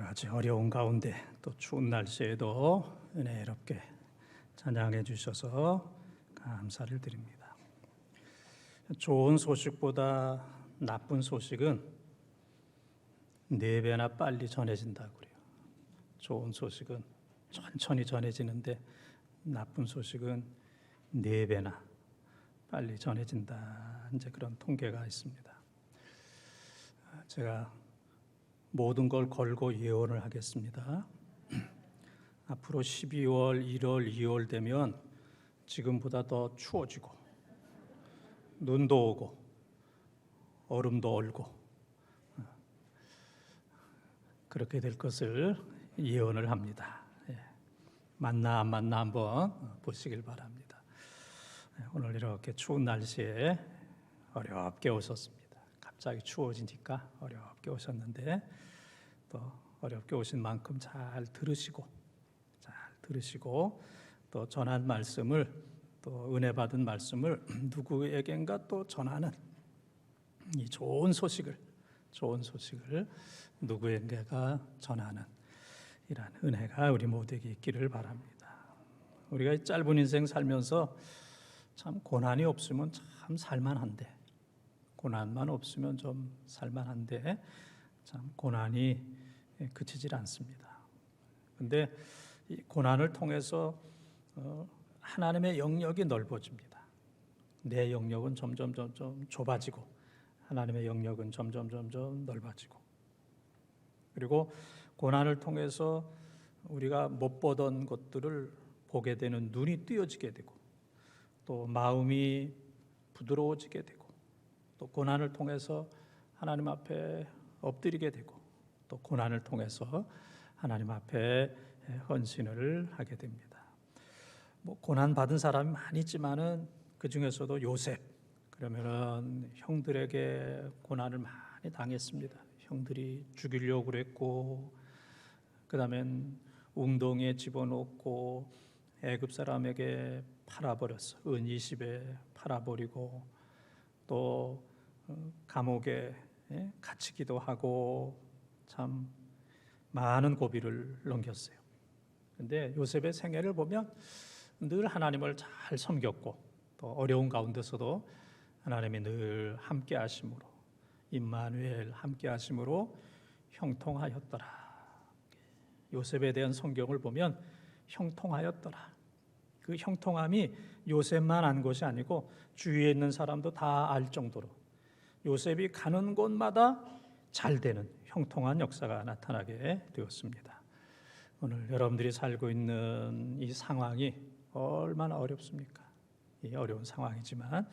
아주 어려운 가운데 또 추운 날씨에도 은혜롭게 찬양해 주셔서 감사를 드립니다. 좋은 소식보다 나쁜 소식은 4배나 빨리 전해진다고 그래요. 좋은 소식은 천천히 전해지는데 나쁜 소식은 4배나 빨리 전해진다. 이제 그런 통계가 있습니다. 제가 모든 걸 걸고 예언을 하겠습니다. 앞으로 12월, 1월, 2월 되면 지금보다 더 추워지고 눈도 오고 얼음도 얼고 그렇게 될 것을 예언을 합니다. 맞나 안 맞나 한번 보시길 바랍니다. 오늘 이렇게 추운 날씨에 어렵게 오셨습니다. 갑자기 추워지니까 어렵게 오셨는데 또 어렵게 오신 만큼 잘 들으시고 또 전한 말씀을 또 은혜 받은 말씀을 누구에겐가 또 전하는 이 좋은 소식을 누구에게가 전하는 이런 은혜가 우리 모두에게 있기를 바랍니다. 우리가 이 짧은 인생 살면서 참 고난이 없으면 참 살만한데 고난만 없으면 좀 살만한데 참 고난이 그치질 않습니다. 그런데 이 고난을 통해서 하나님의 영역이 넓어집니다. 내 영역은 점점 좁아지고 하나님의 영역은 점점 넓어지고 그리고 고난을 통해서 우리가 못 보던 것들을 보게 되는 눈이 뜨여지게 되고 또 마음이 부드러워지게 되고 또 고난을 통해서 하나님 앞에 엎드리게 되고 또 고난을 통해서 하나님 앞에 헌신을 하게 됩니다. 고난 받은 사람이 많이 있지만은 그 중에서도 요셉 그러면은 형들에게 고난을 많이 당했습니다. 형들이 죽이려고 그랬고 그다음엔 웅덩이에 집어넣고 애굽 사람에게 팔아버렸어. 은 20에 팔아버리고 또 감옥에 갇히기도 하고 참 많은 고비를 넘겼어요. 그런데 요셉의 생애를 보면 늘 하나님을 잘 섬겼고 또 어려운 가운데서도 하나님이 늘 함께 하심으로 임마누엘 함께 하심으로 형통하였더라. 요셉에 대한 성경을 보면 형통하였더라. 그 형통함이 요셉만 안 것이 아니고 주위에 있는 사람도 다 알 정도로 요셉이 가는 곳마다 잘 되는 형통한 역사가 나타나게 되었습니다. 오늘 여러분들이 살고 있는 이 상황이 얼마나 어렵습니까? 이 어려운 상황이지만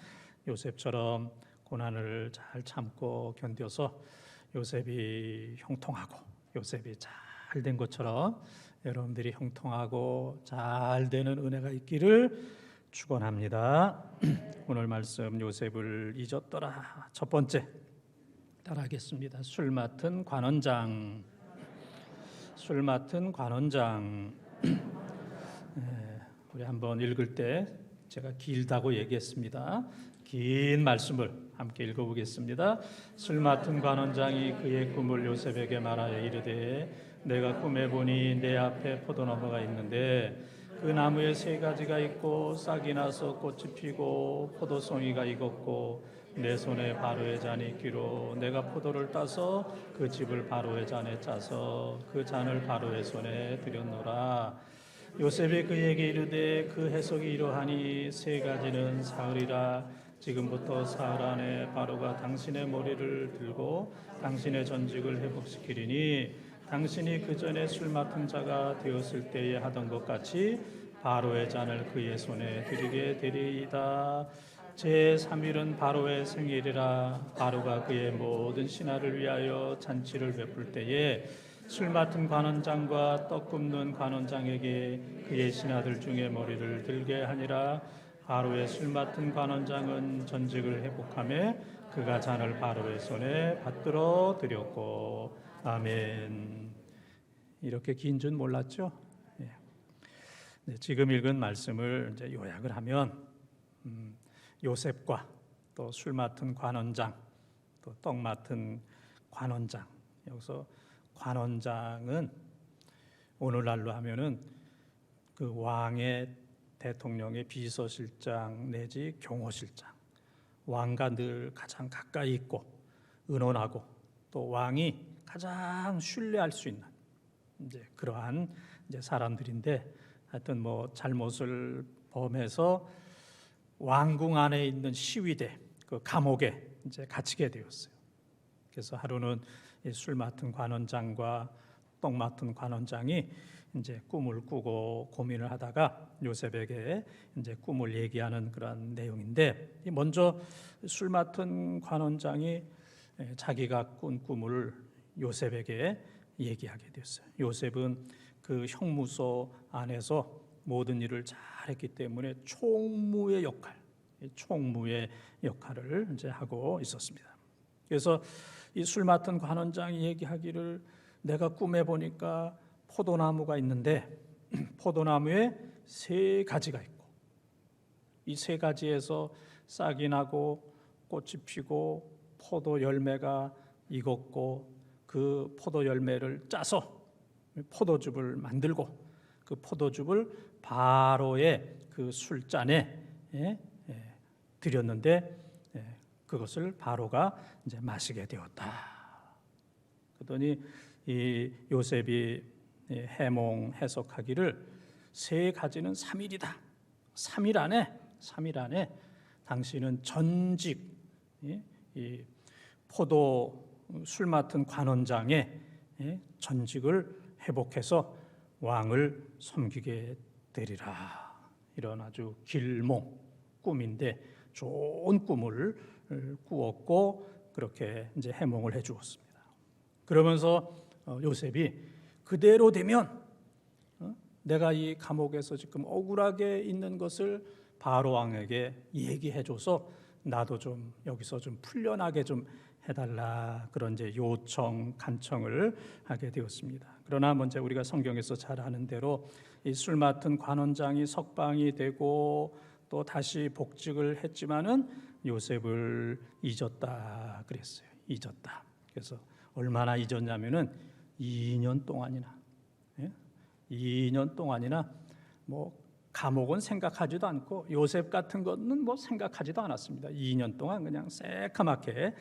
요셉처럼 고난을 잘 참고 견뎌서 요셉이 형통하고 요셉이 잘 된 것처럼 여러분들이 형통하고 잘 되는 은혜가 있기를 축원합니다. 오늘 말씀 요셉을 잊었더라. 첫 번째 따라하겠습니다. 술 맡은 관원장. 우리 한번 읽을 때 제가 길다고 얘기했습니다. 긴 말씀을 함께 읽어보겠습니다. 술 맡은 관원장이 그의 꿈을 요셉에게 말하여 이르되 내가 꿈에 보니 내 앞에 포도나무가 있는데 그 나무에 3가지가 있고 싹이 나서 꽃이 피고 포도송이가 익었고 내 손에 바로의 잔이 있기로 내가 포도를 따서 그 즙을 바로의 잔에 짜서 그 잔을 바로의 손에 드렸노라. 요셉이 그에게 이르되 그 해석이 이러하니 3가지는 사흘이라. 지금부터 사흘 안에 바로가 당신의 머리를 들고 당신의 전직을 회복시키리니 당신이 그 전에 술 맡은 자가 되었을 때에 하던 것 같이 바로의 잔을 그의 손에 드리게 되리이다. 제3일은 바로의 생일이라. 바로가 그의 모든 신하를 위하여 잔치를 베풀 때에 술 맡은 관원장과 떡 굽는 관원장에게 그의 신하들 중에 머리를 들게 하니라. 바로의 술 맡은 관원장은 전직을 회복하며 그가 잔을 바로의 손에 받들어 드렸고. 아멘. 이렇게 긴 줄 몰랐죠? 지금 읽은 말씀을 이제 요약을 하면 요셉과 또 술 맡은 관원장, 또 떡 맡은 관원장, 여기서 관원장은 오늘날로 하면은 그 왕의 대통령의 비서실장 내지 경호실장, 왕과 늘 가장 가까이 있고 의논하고 또 왕이 가장 신뢰할 수 있는 이제 그러한 이제 사람들인데, 하여튼 뭐 잘못을 범해서 왕궁 안에 있는 시위대 그 감옥에 이제 갇히게 되었어요. 그래서 하루는 술 맡은 관원장과 떡 맡은 관원장이 이제 꿈을 꾸고 고민을 하다가 요셉에게 이제 꿈을 얘기하는 그런 내용인데, 먼저 술 맡은 관원장이 자기가 꾼 꿈을 요셉에게 얘기하게 됐어요. 요셉은 그 형무소 안에서 모든 일을 잘했기 때문에 총무의 역할을 이제 하고 있었습니다. 그래서 이 술 맡은 관원장이 얘기하기를, 내가 꿈에 보니까 포도나무가 있는데 포도나무에 3가지가 있고 이 3가지에서 싹이 나고 꽃이 피고 포도 열매가 익었고 그 포도 열매를 짜서 포도즙을 만들고 그 포도즙을 바로의 그 술잔에 들였는데 그것을 바로가 이제 마시게 되었다. 그러더니 이 요셉이 해몽 해석하기를 3가지는 3일이다. 3일 안에 당신은 전직 이 포도 술 맡은 관원장의 전직을 회복해서 왕을 섬기게 되리라. 이런 아주 길몽 꿈인데 좋은 꿈을 꾸었고 그렇게 이제 해몽을 해 주었습니다. 그러면서 요셉이 그대로 되면 내가 이 감옥에서 지금 억울하게 있는 것을 바로 왕에게 얘기해 줘서 나도 좀 여기서 좀 풀려나게 좀 해달라, 그런 이제 요청 간청을 하게 되었습니다. 그러나 먼저 우리가 성경에서 잘 아는 대로 이 술 맡은 관원장이 석방이 되고 또 다시 복직을 했지만은 요셉을 잊었다 그랬어요. 잊었다. 그래서 얼마나 잊었냐면은 2년 동안이나 2년 동안이나 뭐 감옥은 생각하지도 않고 요셉 같은 거는 뭐 생각하지도 않았습니다. 2년 동안 그냥 새카맣게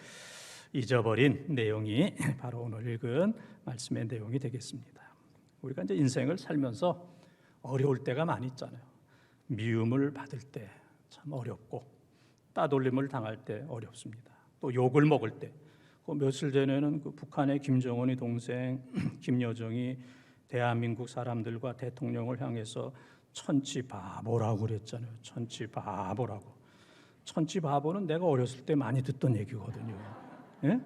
잊어버린 내용이 바로 오늘 읽은 말씀의 내용이 되겠습니다. 우리가 이제 인생을 살면서 어려울 때가 많이 있잖아요. 미움을 받을 때 참 어렵고 따돌림을 당할 때 어렵습니다. 또 욕을 먹을 때, 그 며칠 전에는 그 북한의 김정은의 동생 김여정이 대한민국 사람들과 대통령을 향해서 천치 바보라고 그랬잖아요. 천치 바보라고. 천치 바보는 내가 어렸을 때 많이 듣던 얘기거든요. 예?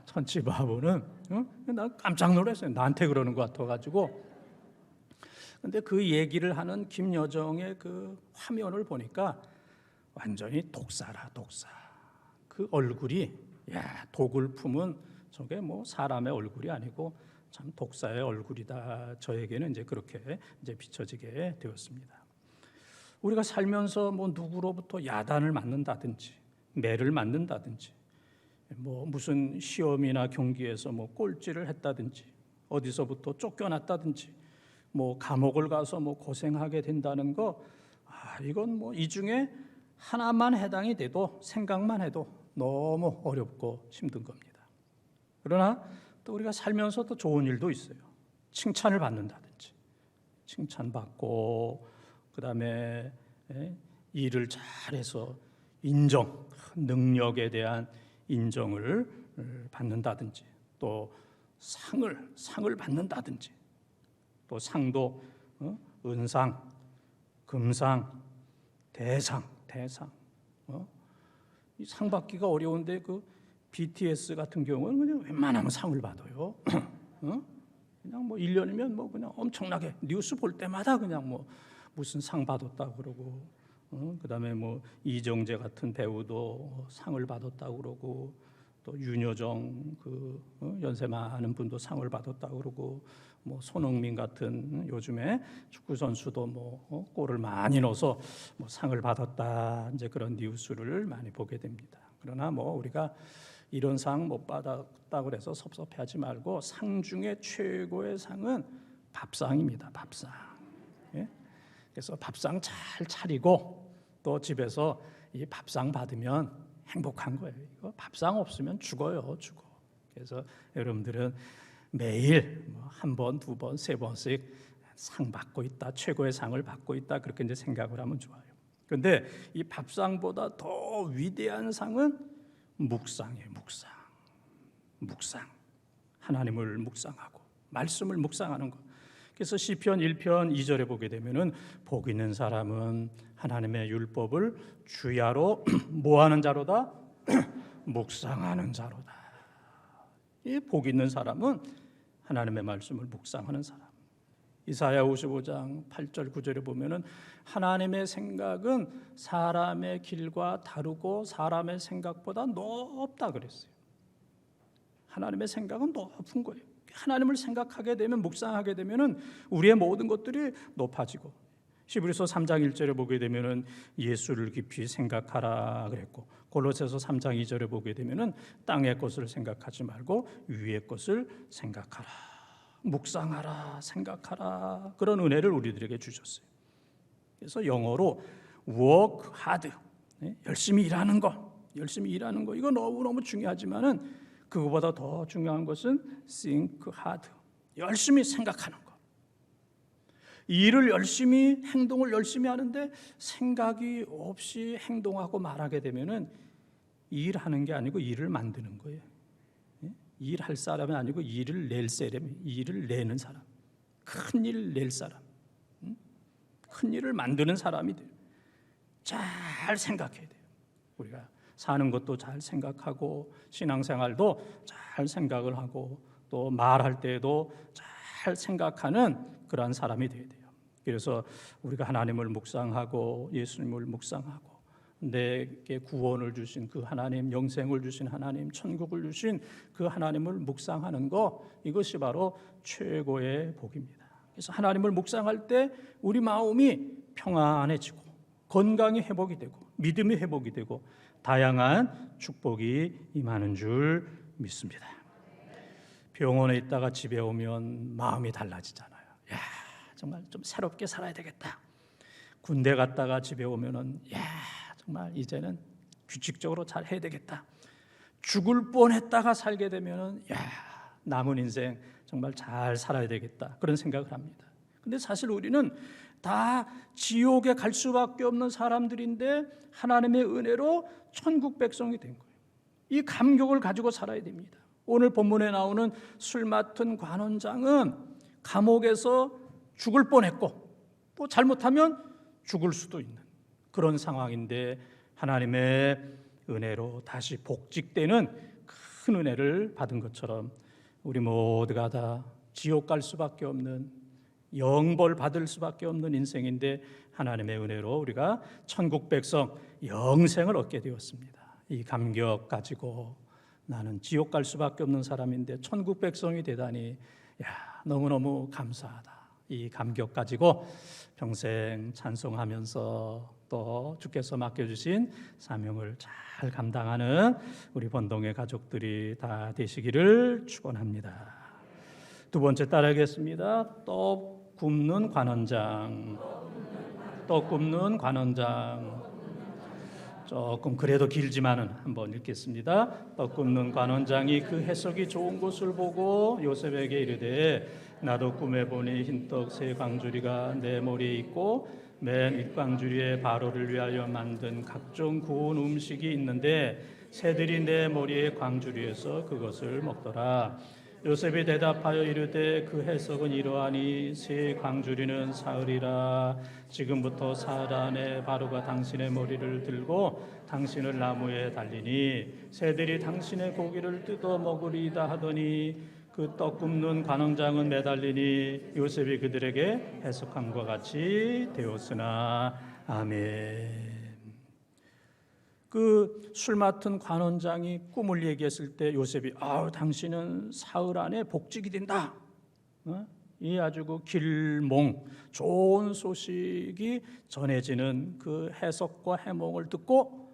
천치 바보는 나 깜짝 놀랐어요. 나한테 그러는 것 같아가지고. 근데 그 얘기를 하는 김여정의 그 화면을 보니까 완전히 독사라, 독사. 그 얼굴이, 야, 독을 품은 저게 뭐 사람의 얼굴이 아니고 참 독사의 얼굴이다. 저에게는 이제 그렇게 이제 비춰지게 되었습니다. 우리가 살면서 뭐 누구로부터 야단을 맞는다든지, 매를 맞는다든지, 뭐 무슨 시험이나 경기에서 뭐 꼴찌를 했다든지, 어디서부터 쫓겨났다든지, 뭐 감옥을 가서 뭐 고생하게 된다는 거, 이건 뭐 이 중에 하나만 해당이 돼도 생각만 해도 너무 어렵고 힘든 겁니다. 그러나 또 우리가 살면서 또 좋은 일도 있어요. 칭찬을 받는다든지, 칭찬받고 그다음에 일을 잘해서 인정, 능력에 대한 인정을 받는다든지, 또 상을 받는다든지, 또 상도 은상, 금상, 대상. 이 상 받기가 어려운데 그 BTS 같은 경우는 그냥 웬만하면 상을 받아요. 그냥 뭐 1년이면 뭐 그냥 엄청나게 뉴스 볼 때마다 그냥 뭐 무슨 상 받았다 그러고, 그다음에 뭐 이정재 같은 배우도 상을 받았다 그러고, 또 윤여정 그 연세 많은 분도 상을 받았다 그러고, 뭐 손흥민 같은 요즘에 축구 선수도 뭐 골을 많이 넣어서 뭐 상을 받았다, 이제 그런 뉴스를 많이 보게 됩니다. 그러나 뭐 우리가 이런 상 못 받았다 그래서 섭섭해하지 말고 상 중에 최고의 상은 밥상입니다. 밥상. 예? 그래서 밥상 잘 차리고 또 집에서 이 밥상 받으면 행복한 거예요. 이거 밥상 없으면 죽어요, 죽어. 그래서 여러분들은 매일 한 번, 두 번, 세 번씩 상 받고 있다, 최고의 상을 받고 있다, 그렇게 이제 생각을 하면 좋아요. 그런데 이 밥상보다 더 위대한 상은 묵상이에요. 묵상. 하나님을 묵상하고 말씀을 묵상하는 것. 그래서 시편 1편 2절에 보게 되면은 복 있는 사람은 하나님의 율법을 주야로 뭐하는 자로다? 묵상하는 자로다. 이 복 있는 사람은 하나님의 말씀을 묵상하는 사람. 이사야 55장 8절 9절에 보면은 하나님의 생각은 사람의 길과 다르고 사람의 생각보다 높다 그랬어요. 하나님의 생각은 높은 거예요. 하나님을 생각하게 되면, 묵상하게 되면은 우리의 모든 것들이 높아지고, 히브리서 3장 1절에 보게 되면은 예수를 깊이 생각하라 그랬고, 골로새서 3장 2절에 보게 되면은 땅의 것을 생각하지 말고 위의 것을 생각하라, 묵상하라, 생각하라, 그런 은혜를 우리들에게 주셨어요. 그래서 영어로 work hard, 열심히 일하는 거, 이거 너무너무 중요하지만은 그거보다 더 중요한 것은 think hard, 열심히 생각하는 거. 일을 열심히, 행동을 열심히 하는데 생각이 없이 행동하고 말하게 되면은 일하는 게 아니고 일을 만드는 거예요. 일할 사람이 아니고 일을 낼 사람, 일을 내는 사람, 큰 일 낼 사람, 큰 일을 만드는 사람이 돼요. 잘 생각해야 돼요. 우리가 사는 것도 잘 생각하고 신앙생활도 잘 생각을 하고 또 말할 때에도 잘 생각하는 그러한 사람이 돼야 돼요. 그래서 우리가 하나님을 묵상하고 예수님을 묵상하고 내게 구원을 주신 그 하나님, 영생을 주신 하나님, 천국을 주신 그 하나님을 묵상하는 것, 이것이 바로 최고의 복입니다. 그래서 하나님을 묵상할 때 우리 마음이 평안해지고 건강이 회복이 되고 믿음이 회복이 되고 다양한 축복이 임하는 줄 믿습니다. 병원에 있다가 집에 오면 마음이 달라지잖아요. 야, 정말 좀 새롭게 살아야 되겠다. 군대 갔다가 집에 오면은 야, 정말 이제는 규칙적으로 잘 해야 되겠다. 죽을 뻔했다가 살게 되면은 야, 남은 인생 정말 잘 살아야 되겠다, 그런 생각을 합니다. 근데 사실 우리는 다 지옥에 갈 수밖에 없는 사람들인데 하나님의 은혜로 천국 백성이 된 거예요. 이 감격을 가지고 살아야 됩니다. 오늘 본문에 나오는 술 맡은 관원장은 감옥에서 죽을 뻔했고 또 잘못하면 죽을 수도 있는 그런 상황인데 하나님의 은혜로 다시 복직되는 큰 은혜를 받은 것처럼 우리 모두가 다 지옥 갈 수밖에 없는, 영벌 받을 수밖에 없는 인생인데 하나님의 은혜로 우리가 천국 백성 영생을 얻게 되었습니다. 이 감격 가지고 나는 지옥 갈 수밖에 없는 사람인데 천국 백성이 되다니, 야, 너무너무 감사하다. 이 감격 가지고 평생 찬송하면서 또 주께서 맡겨주신 사명을 잘 감당하는 우리 본동의 가족들이 다 되시기를 축원합니다. 두 번째 따라하겠습니다. 떡 굽는 관원장. 조금 그래도 길지만은 한번 읽겠습니다. 떡 굽는 관원장이 그 해석이 좋은 것을 보고 요셉에게 이르되 나도 꿈에 보니 흰떡 세 광주리가 내 머리에 있고 맨 윗광주리에 바로를 위하여 만든 각종 구운 음식이 있는데 새들이 내 머리에 광주리에서 그것을 먹더라. 요셉이 대답하여 이르되 그 해석은 이러하니 새 광주리는 사흘이라. 지금부터 사흘 안에 바로가 당신의 머리를 들고 당신을 나무에 달리니 새들이 당신의 고기를 뜯어 먹으리다 하더니 그 떡 굽는 관원장은 매달리니 요셉이 그들에게 해석함과 같이 되었으나. 아멘. 그 술 맡은 관원장이 꿈을 얘기했을 때 요셉이 당신은 사흘 안에 복직이 된다. 이 아주 그 길몽 좋은 소식이 전해지는 그 해석과 해몽을 듣고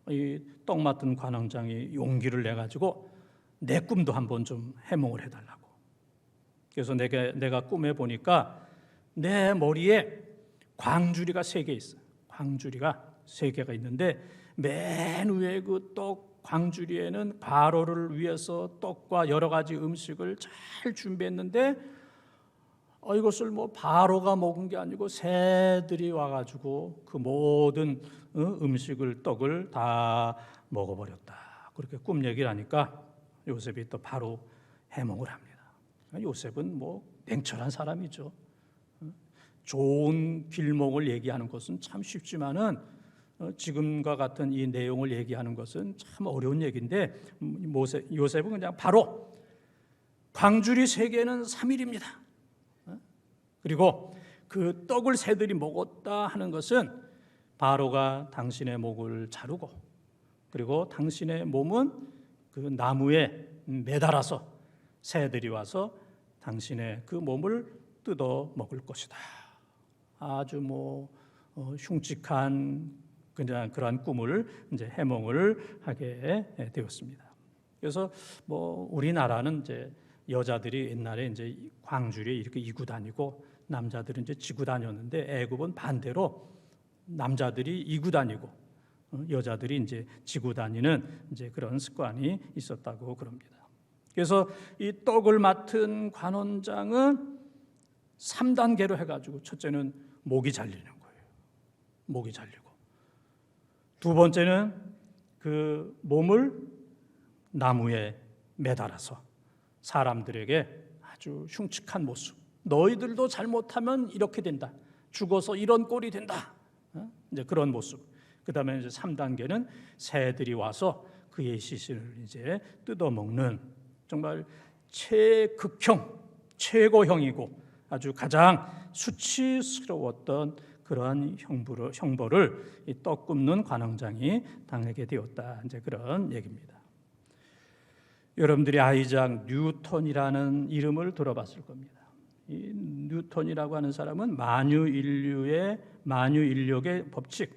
이 떡 맡은 관원장이 용기를 내 가지고 내 꿈도 한번 좀 해몽을 해달라고. 그래서 내가 꿈에 보니까 내 머리에 광주리가 3개 있어요. 광주리가 3개가 있는데 맨 위에 그 떡 광주리에는 바로를 위해서 떡과 여러 가지 음식을 잘 준비했는데 이것을 뭐 바로가 먹은 게 아니고 새들이 와가지고 그 모든 음식을 떡을 다 먹어버렸다. 그렇게 꿈 얘기를 하니까 요셉이 또 바로 해몽을 합니다. 요셉은 뭐 냉철한 사람이죠. 좋은 길몽을 얘기하는 것은 참 쉽지만은 지금과 같은 이 내용을 얘기하는 것은 참 어려운 얘기인데 요셉은 그냥 바로 광주리 3개는 3일입니다. 그리고 그 떡을 새들이 먹었다 하는 것은 바로가 당신의 목을 자르고 그리고 당신의 몸은 그 나무에 매달아서 새들이 와서 당신의 그 몸을 뜯어 먹을 것이다. 아주 흉측한 그러한 꿈을 이제 해몽을 하게 되었습니다. 그래서 우리나라는 이제 여자들이 옛날에 이제 광주리에 이렇게 이고 다니고 남자들은 이제 지고 다녔는데 애굽은 반대로 남자들이 이고 다니고 여자들이 이제 지고 다니는 이제 그런 습관이 있었다고 그럽니다. 그래서 이 떡을 맡은 관원장은 3단계로 해가지고 첫째는 목이 잘리는 거예요. 목이 잘리고 두 번째는 그 몸을 나무에 매달아서 사람들에게 아주 흉측한 모습, 너희들도 잘못하면 이렇게 된다, 죽어서 이런 꼴이 된다, 이제 그런 모습. 그 다음에 이제 3단계는 새들이 와서 그의 시신을 이제 뜯어먹는 정말 최극형, 최고형이고 아주 가장 수치스러웠던 그러한 형벌을 이 떡 굽는 관원장이 당하게 되었다. 이제 그런 얘기입니다. 여러분들이 아이작 뉴턴이라는 이름을 들어봤을 겁니다. 이 뉴턴이라고 하는 사람은 만유인력의 법칙.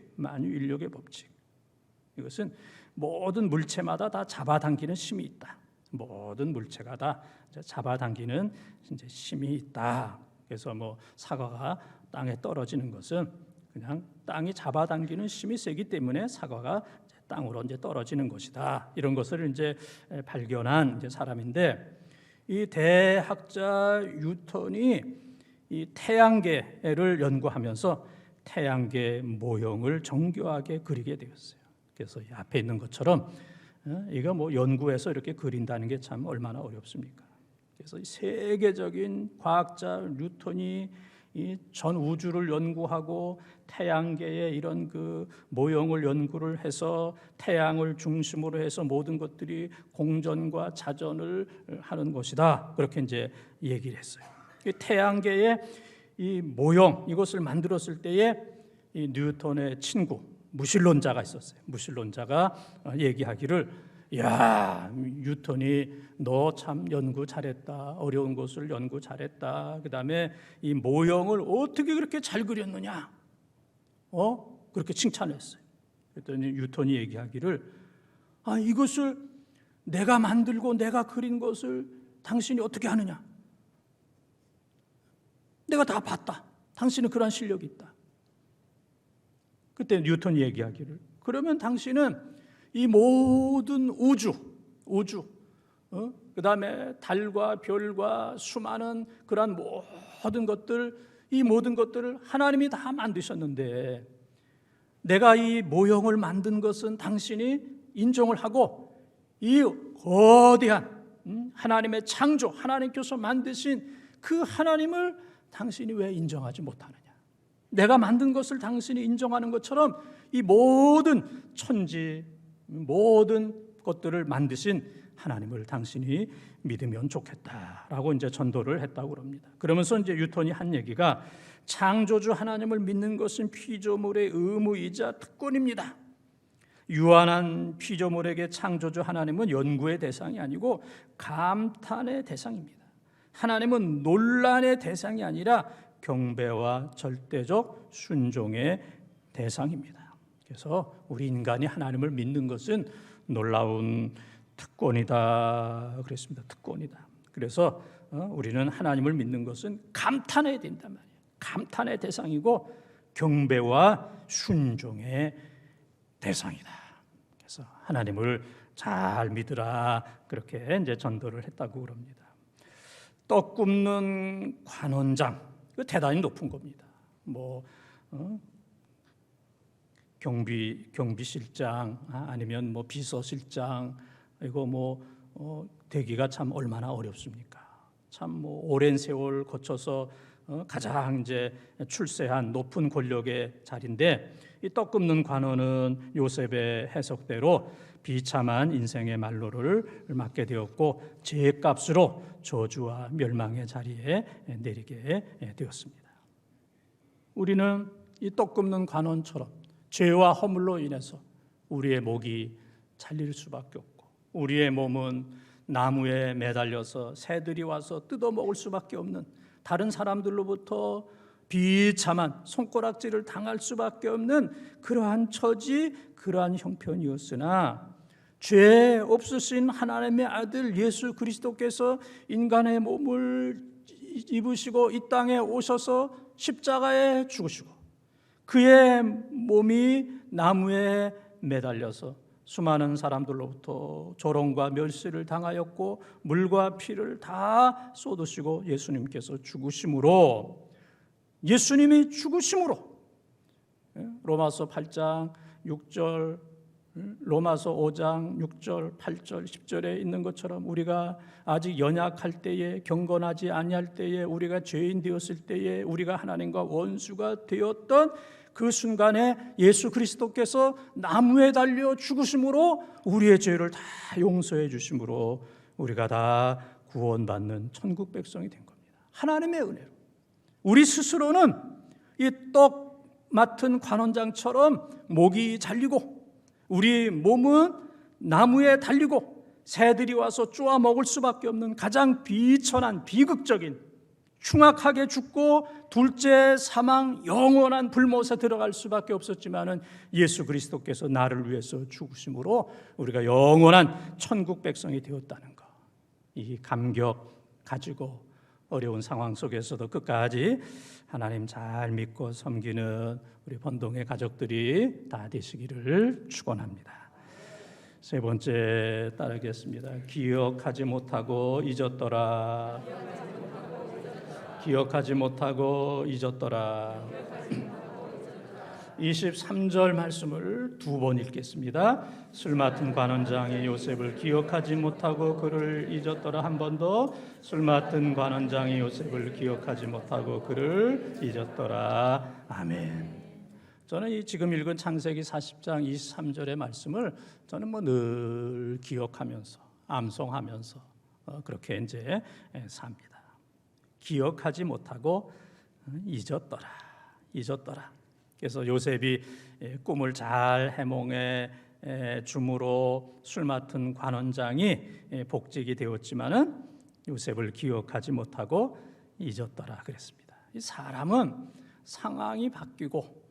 이것은 모든 물체마다 다 잡아당기는 힘이 있다. 모든 물체가 다 잡아당기는 이제 힘이 있다. 그래서 사과가 땅에 떨어지는 것은 그냥 땅이 잡아당기는 힘이 세기 때문에 사과가 땅으로 이제 떨어지는 것이다. 이런 것을 이제 발견한 이제 사람인데, 이 대학자 뉴턴이 이 태양계를 연구하면서 태양계 모형을 정교하게 그리게 되었어요. 그래서 이 앞에 있는 것처럼 이거 연구해서 이렇게 그린다는 게 참 얼마나 어렵습니까? 그래서 이 세계적인 과학자 뉴턴이 이 전 우주를 연구하고 태양계의 이런 그 모형을 연구를 해서 태양을 중심으로 해서 모든 것들이 공전과 자전을 하는 것이다. 그렇게 이제 얘기를 했어요. 태양계의 이 모형, 이것을 만들었을 때에 이 뉴턴의 친구 무신론자가 있었어요. 무신론자가 얘기하기를, 야, 뉴턴이 너 참 연구 잘했다. 어려운 것을 연구 잘했다. 그다음에 이 모형을 어떻게 그렇게 잘 그렸느냐? 그렇게 칭찬했어요. 그랬더니 뉴턴이 얘기하기를, 이것을 내가 만들고 내가 그린 것을 당신이 어떻게 하느냐? 내가 다 봤다. 당신은 그런 실력이 있다. 그때 뉴턴이 얘기하기를, 그러면 당신은 이 모든 우주, 그다음에 달과 별과 수많은 그러한 모든 것들, 이 모든 것들을 하나님이 다 만드셨는데 내가 이 모형을 만든 것은 당신이 인정을 하고 이 거대한 하나님의 창조, 하나님께서 만드신 그 하나님을 당신이 왜 인정하지 못하느냐? 내가 만든 것을 당신이 인정하는 것처럼 이 모든 천지, 모든 것들을 만드신 하나님을 당신이 믿으면 좋겠다라고 이제 전도를 했다고 그럽니다. 그러면서 이제 뉴턴이 한 얘기가, 창조주 하나님을 믿는 것은 피조물의 의무이자 특권입니다. 유한한 피조물에게 창조주 하나님은 연구의 대상이 아니고 감탄의 대상입니다. 하나님은 논란의 대상이 아니라 경배와 절대적 순종의 대상입니다. 그래서 우리 인간이 하나님을 믿는 것은 놀라운 특권이다 그랬습니다. 특권이다. 그래서 우리는 하나님을 믿는 것은 감탄해야 된단 말이에요. 감탄의 대상이고 경배와 순종의 대상이다. 그래서 하나님을 잘 믿으라 그렇게 이제 전도를 했다고 그럽니다. 떡 굽는 관원장, 그 대단히 높은 겁니다. 경비실장 아니면 비서실장, 이거 되기가 참 얼마나 어렵습니까? 참 오랜 세월 거쳐서 가장 이제 출세한 높은 권력의 자리인데, 이 떡 굽는 관원은 요셉의 해석대로 비참한 인생의 말로를 맞게 되었고 죄값으로 저주와 멸망의 자리에 내리게 되었습니다. 우리는 이 떡 굽는 관원처럼 죄와 허물로 인해서 우리의 목이 잘릴 수밖에 없고 우리의 몸은 나무에 매달려서 새들이 와서 뜯어먹을 수밖에 없는, 다른 사람들로부터 비참한 손가락질을 당할 수밖에 없는 그러한 처지, 그러한 형편이었으나 죄 없으신 하나님의 아들 예수 그리스도께서 인간의 몸을 입으시고 이 땅에 오셔서 십자가에 죽으시고 그의 몸이 나무에 매달려서 수많은 사람들로부터 조롱과 멸시를 당하였고 물과 피를 다 쏟으시고 예수님께서 죽으심으로, 예수님이 죽으심으로 로마서 8장 6절, 로마서 5장 6절, 8절, 10절에 있는 것처럼 우리가 아직 연약할 때에, 경건하지 아니할 때에, 우리가 죄인 되었을 때에, 우리가 하나님과 원수가 되었던 그 순간에 예수 그리스도께서 나무에 달려 죽으심으로 우리의 죄를 다 용서해 주심으로 우리가 다 구원받는 천국 백성이 된 겁니다. 하나님의 은혜로. 우리 스스로는 이 떡 맡은 관원장처럼 목이 잘리고 우리 몸은 나무에 달리고 새들이 와서 쪼아 먹을 수밖에 없는 가장 비천한 비극적인, 흉악하게 죽고 둘째 사망, 영원한 불못에 들어갈 수밖에 없었지만은 예수 그리스도께서 나를 위해서 죽으심으로 우리가 영원한 천국 백성이 되었다는 것, 이 감격 가지고 어려운 상황 속에서도 끝까지 하나님 잘 믿고 섬기는 우리 번동의 가족들이 다 되시기를 축원합니다. 세 번째 따르겠습니다. 기억하지 못하고 잊었더라. 기억하지 못하고 잊었더라. 23절 말씀을 두 번 읽겠습니다. 술 맡은 관원장이 요셉을 기억하지 못하고 그를 잊었더라. 한 번 더. 술 맡은 관원장이 요셉을 기억하지 못하고 그를 잊었더라. 아멘. 저는 이 지금 읽은 창세기 40장 23절의 말씀을 저는 늘 기억하면서 암송하면서 그렇게 이제 삽니다. 기억하지 못하고 잊었더라. 잊었더라. 그래서 요셉이 꿈을 잘 해몽해 줌으로 술 맡은 관원장이 복직이 되었지만은 요셉을 기억하지 못하고 잊었더라 그랬습니다. 이 사람은 상황이 바뀌고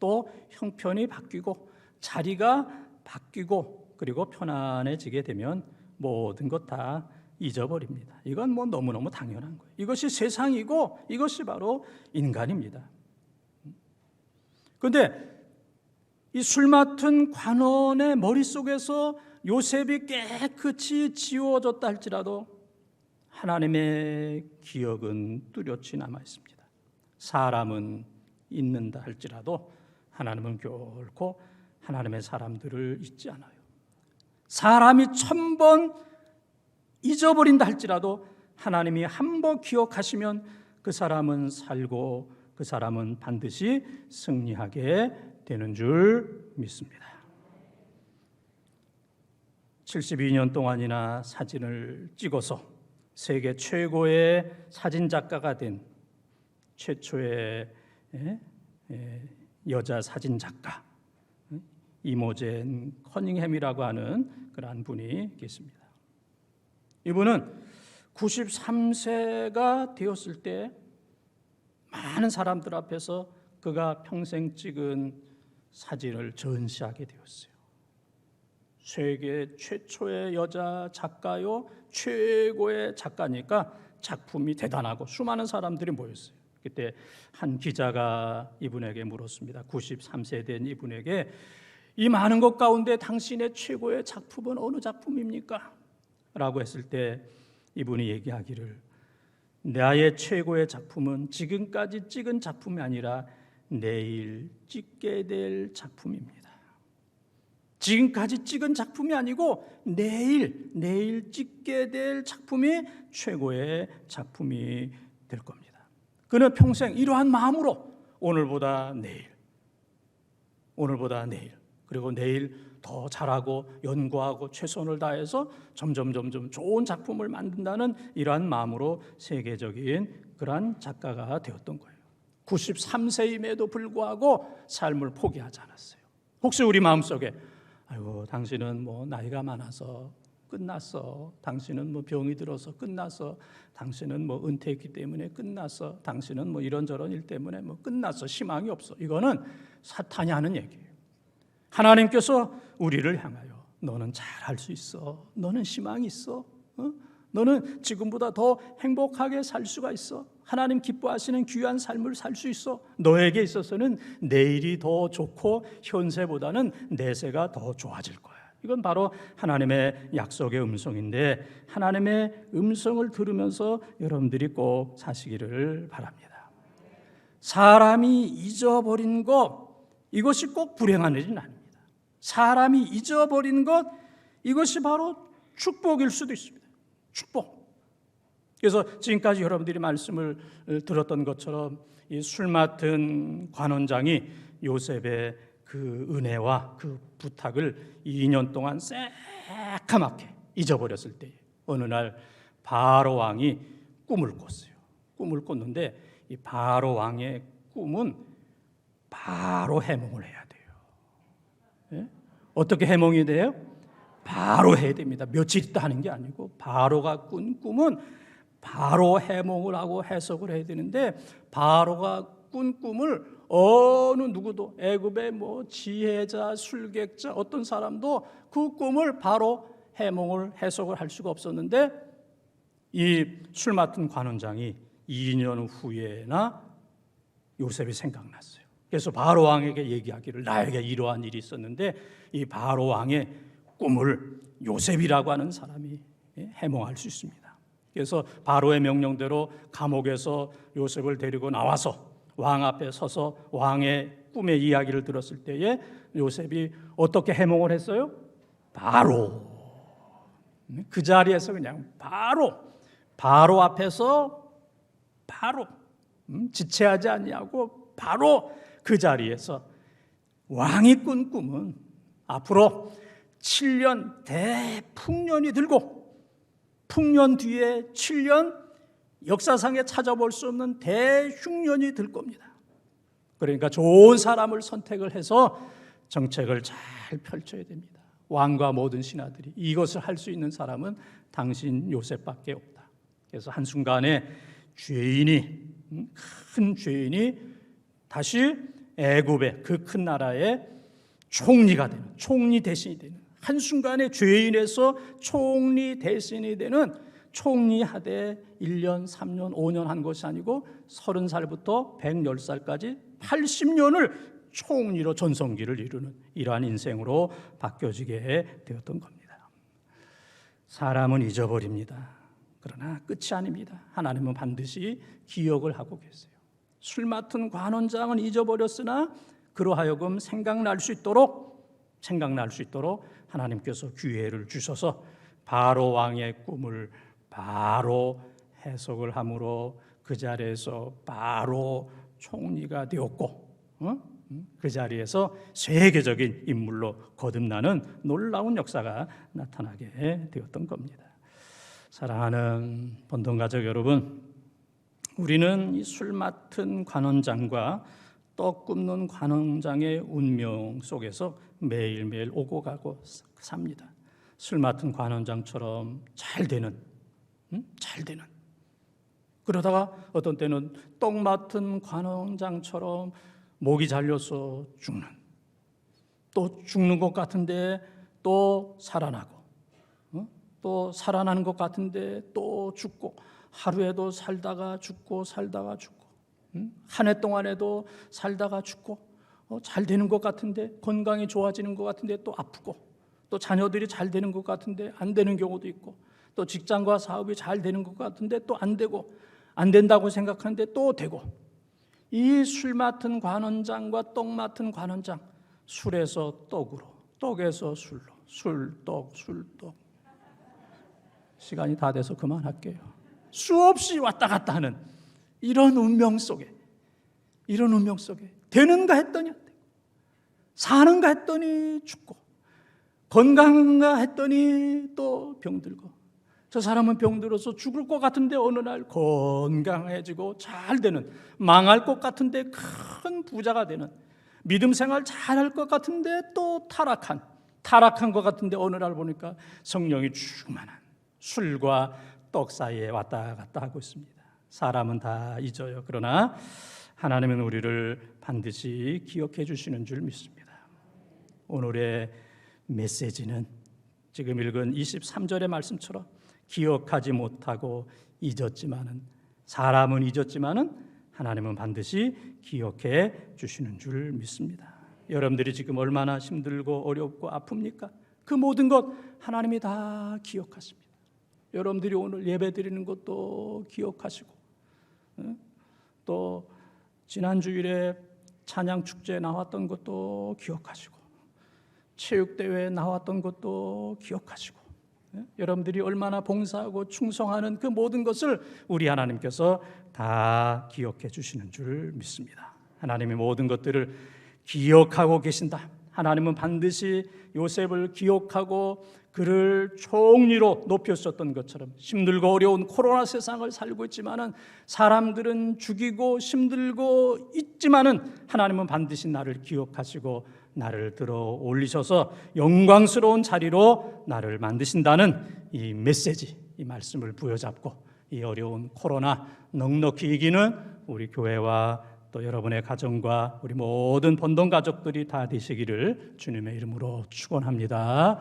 또 형편이 바뀌고 자리가 바뀌고 그리고 편안해지게 되면 모든 것 다 잊어버립니다. 이건 너무너무 당연한 거예요. 이것이 세상이고 이것이 바로 인간입니다. 그런데 이 술 맡은 관원의 머릿속에서 요셉이 깨끗이 지워졌다 할지라도 하나님의 기억은 뚜렷이 남아 있습니다. 사람은 잊는다 할지라도 하나님은 결코 하나님의 사람들을 잊지 않아요. 사람이 1000번 잊어버린다 할지라도 하나님이 한 번 기억하시면 그 사람은 살고 그 사람은 반드시 승리하게 되는 줄 믿습니다. 72년 동안이나 사진을 찍어서 세계 최고의 사진 작가가 된 최초의 여자 사진 작가 이모젠 커닝햄이라고 하는 그러한 분이 계십니다. 이분은 93세가 되었을 때 많은 사람들 앞에서 그가 평생 찍은 사진을 전시하게 되었어요. 세계 최초의 여자 작가요, 최고의 작가니까 작품이 대단하고 수많은 사람들이 모였어요. 그때 한 기자가 이분에게 물었습니다. 93세 된 이분에게 이 많은 것 가운데 당신의 최고의 작품은 어느 작품입니까? 라고 했을 때 이분이 얘기하기를 나의 최고의 작품은 지금까지 찍은 작품이 아니라 내일 찍게 될 작품입니다. 지금까지 찍은 작품이 아니고 내일 찍게 될 작품이 최고의 작품이 될 겁니다. 그는 평생 이러한 마음으로 오늘보다 내일 그리고 내일 더 잘하고 연구하고 최선을 다해서 점점 좋은 작품을 만든다는 이러한 마음으로 세계적인 그러한 작가가 되었던 거예요. 93세임에도 불구하고 삶을 포기하지 않았어요. 혹시 우리 마음속에 아이고 당신은 뭐 나이가 많아서 끝났어, 당신은 뭐 병이 들어서 끝났어, 당신은 뭐 은퇴했기 때문에 끝났어, 당신은 뭐 이런저런 일 때문에 뭐 끝났어, 희망이 없어, 이거는 사탄이 하는 얘기예요. 하나님께서 우리를 향하여 너는 잘할 수 있어, 너는 희망이 있어, 너는 지금보다 더 행복하게 살 수가 있어, 하나님 기뻐하시는 귀한 삶을 살 수 있어, 너에게 있어서는 내일이 더 좋고 현세보다는 내세가 더 좋아질 거야. 이건 바로 하나님의 약속의 음성인데 하나님의 음성을 들으면서 여러분들이 꼭 사시기를 바랍니다. 사람이 잊어버린 것, 이것이 꼭 불행한 일은 아닙니다. 사람이 잊어버린 것, 이것이 바로 축복일 수도 있습니다. 축복. 그래서 지금까지 여러분들이 말씀을 들었던 것처럼 이 술 맡은 관원장이 요셉의 그 은혜와 그 부탁을 2년 동안 새카맣게 잊어버렸을 때 어느 날 바로 왕이 꿈을 꿨어요. 꿈을 꿨는데 이 바로 왕의 꿈은 바로 해몽을 해야 돼요. 예? 어떻게 해몽이 돼요? 바로 해야 됩니다. 며칠 있다 하는 게 아니고 바로가 꾼 꿈은 바로 해몽을 하고 해석을 해야 되는데 바로가 꾼 꿈을 어느 누구도 애굽의 뭐 지혜자, 술객자 어떤 사람도 그 꿈을 바로 해몽을 해석을 할 수가 없었는데 이 술 맡은 관원장이 2년 후에나 요셉이 생각났어요. 그래서 바로 왕에게 얘기하기를 나에게 이러한 일이 있었는데 이 바로 왕의 꿈을 요셉이라고 하는 사람이 해몽할 수 있습니다. 그래서 바로의 명령대로 감옥에서 요셉을 데리고 나와서 왕 앞에 서서 왕의 꿈의 이야기를 들었을 때에 요셉이 어떻게 해몽을 했어요? 바로 그 자리에서 그냥 바로 앞에서 바로 지체하지 아니하고 바로 그 자리에서 왕이 꾼 꿈은 앞으로 7년 대풍년이 들고 풍년 뒤에 7년 역사상에 찾아볼 수 없는 대흉년이 들 겁니다. 그러니까 좋은 사람을 선택을 해서 정책을 잘 펼쳐야 됩니다. 왕과 모든 신하들이 이것을 할 수 있는 사람은 당신 요셉밖에 없다. 그래서 한순간에 큰 죄인이 다시 애굽의 그 큰 나라의 총리가 되는, 총리 대신이 되는, 한순간에 죄인에서 총리 대신이 되는, 총리하되 1년, 3년, 5년 한 것이 아니고 30살부터 110살까지 80년을 총리로 전성기를 이루는 이러한 인생으로 바뀌어지게 되었던 겁니다. 사람은 잊어버립니다. 그러나 끝이 아닙니다. 하나님은 반드시 기억을 하고 계세요. 술 맡은 관원장은 잊어버렸으나 그로 하여금 생각날 수 있도록 하나님께서 기회를 주셔서 바로 왕의 꿈을 바로 해석을 함으로 그 자리에서 바로 총리가 되었고 그 자리에서 세계적인 인물로 거듭나는 놀라운 역사가 나타나게 되었던 겁니다. 사랑하는 본동가족 여러분, 우리는 이 술 맡은 관원장과 떡 굽는 관원장의 운명 속에서 매일매일 오고 가고 삽니다. 술 맡은 관원장처럼 잘 되는 그러다가 어떤 때는 떡 맡은 관원장처럼 목이 잘려서 죽는 또 죽는 것 같은데 또 살아나고, 또 살아나는 것 같은데 또 죽고, 하루에도 살다가 죽고 살다가 죽고, 한 해 동안에도 살다가 죽고, 잘 되는 것 같은데, 건강이 좋아지는 것 같은데 또 아프고, 또 자녀들이 잘 되는 것 같은데 안 되는 경우도 있고, 또 직장과 사업이 잘 되는 것 같은데 또 안 되고, 안 된다고 생각하는데 또 되고, 이 술 맡은 관원장과 떡 맡은 관원장, 술에서 떡으로, 떡에서 술로, 술떡, 술떡. 시간이 다 돼서 그만할게요. 수없이 왔다 갔다 하는 이런 운명 속에, 되는가 했더니 안 되고, 사는가 했더니 죽고, 건강한가 했더니 또 병들고, 저 사람은 병들어서 죽을 것 같은데 어느 날 건강해지고 잘 되는, 망할 것 같은데 큰 부자가 되는, 믿음 생활 잘할 것 같은데 또 타락한 것 같은데 어느 날 보니까 성령이 충만한 술과 떡 사이에 왔다 갔다 하고 있습니다. 사람은 다 잊어요. 그러나 하나님은 우리를 반드시 기억해 주시는 줄 믿습니다. 오늘의 메시지는 지금 읽은 23절의 말씀처럼 기억하지 못하고 잊었지만은, 사람은 잊었지만은 하나님은 반드시 기억해 주시는 줄 믿습니다. 여러분들이 지금 얼마나 힘들고 어렵고 아픕니까? 그 모든 것 하나님이 다 기억하십니다. 여러분들이 오늘 예배 드리는 것도 기억하시고, 또 지난 주일에 찬양 축제에 나왔던 것도 기억하시고, 체육대회에 나왔던 것도 기억하시고, 여러분들이 얼마나 봉사하고 충성하는 그 모든 것을 우리 하나님께서 다 기억해 주시는 줄 믿습니다. 하나님이 모든 것들을 기억하고 계신다. 하나님은 반드시 요셉을 기억하고 그를 총리로 높여주셨던 것처럼, 힘들고 어려운 코로나 세상을 살고 있지만은, 사람들은 죽이고 힘들고 있지만은 하나님은 반드시 나를 기억하시고 나를 들어 올리셔서 영광스러운 자리로 나를 만드신다는 이 메시지, 이 말씀을 부여잡고 이 어려운 코로나 넉넉히 이기는 우리 교회와 또 여러분의 가정과 우리 모든 본동 가족들이 다 되시기를 주님의 이름으로 축원합니다.